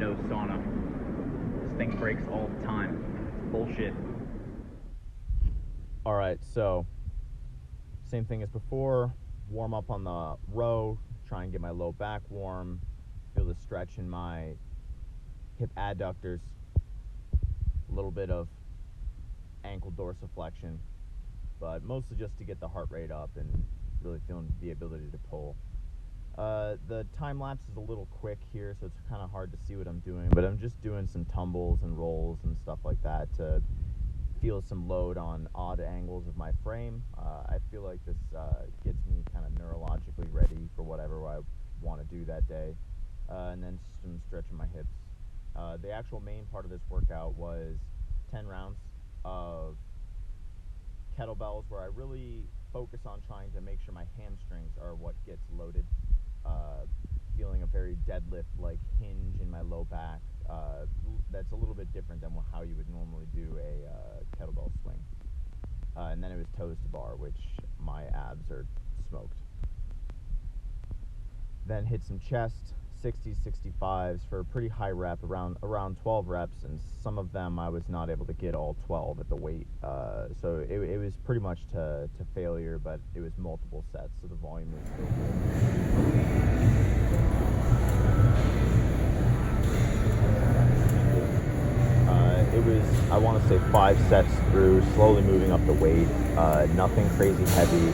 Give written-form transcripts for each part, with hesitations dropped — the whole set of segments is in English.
no sauna. This thing breaks all the time. It's bullshit. Alright, so same thing as before. Warm up on the row, try and get my low back warm. Feel the stretch in my hip adductors. A little bit of ankle dorsiflexion, but mostly just to get the heart rate up and really feeling the ability to pull. The time lapse is a little quick here, so it's kind of hard to see what I'm doing, but I'm just doing some tumbles and rolls and stuff like that to feel some load on odd angles of my frame. I feel like this gets me kind of neurologically ready for whatever I want to do that day, and then some stretching my hips. The actual main part of this workout was 10 rounds of kettlebells, where I really focus on trying to make sure my hamstrings are what gets loaded. Feeling a very deadlift-like hinge in my low back. That's a little bit different than how you would normally do a kettlebell swing. And then it was toes to bar, which my abs are smoked. Then hit some chest, 60s, 65s for a pretty high rep, around 12 reps, and some of them I was not able to get all 12 at the weight. So it was pretty much to failure, but it was multiple sets, so the volume was still good. It was, I want to say, 5 sets through, slowly moving up the weight, nothing crazy heavy.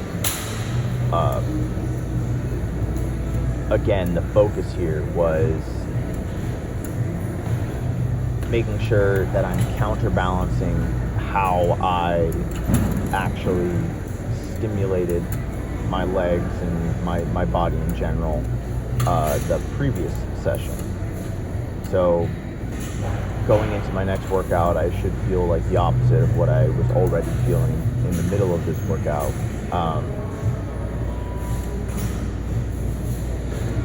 Again, the focus here was making sure that I'm counterbalancing how I actually stimulated my legs and my body in general the previous session. So going into my next workout, I should feel like the opposite of what I was already feeling in the middle of this workout.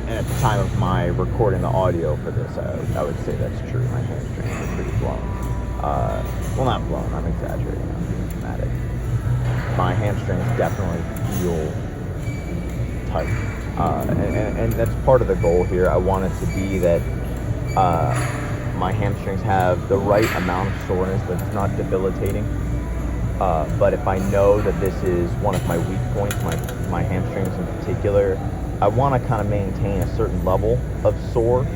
And at the time of my recording the audio for this, I would say that's true. My hamstrings are pretty blown. Well, not blown, I'm exaggerating, I'm being dramatic. My hamstrings definitely feel tight. And that's part of the goal here. I want it to be that my hamstrings have the right amount of soreness, but it's not debilitating. But if I know that this is one of my weak points, my hamstrings in particular, I want to kind of maintain a certain level of sore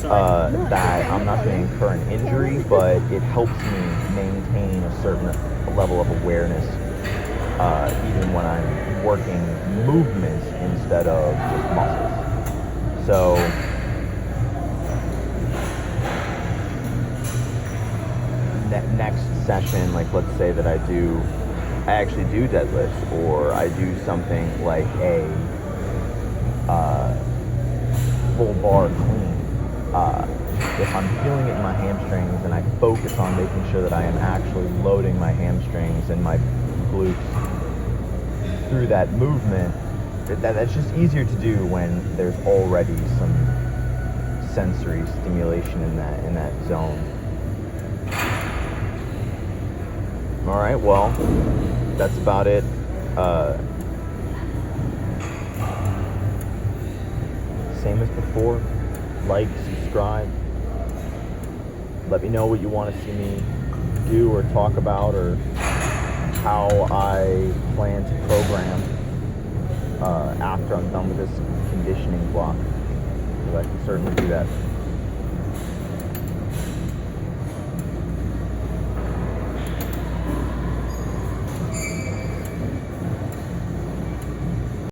that I'm not going to incur an injury, but it helps me maintain a certain level of awareness even when I'm working movements instead of just muscles. So next session, like let's say that I actually do deadlifts, or I do something like a full bar clean. If I'm feeling it in my hamstrings and I focus on making sure that I am actually loading my hamstrings and my glutes through that movement, that's just easier to do when there's already some sensory stimulation in that zone. All right, well, that's about it. Same as before, like, subscribe. Let me know what you want to see me do or talk about, or how I plan to program after I'm done with this conditioning block. So I can certainly do that.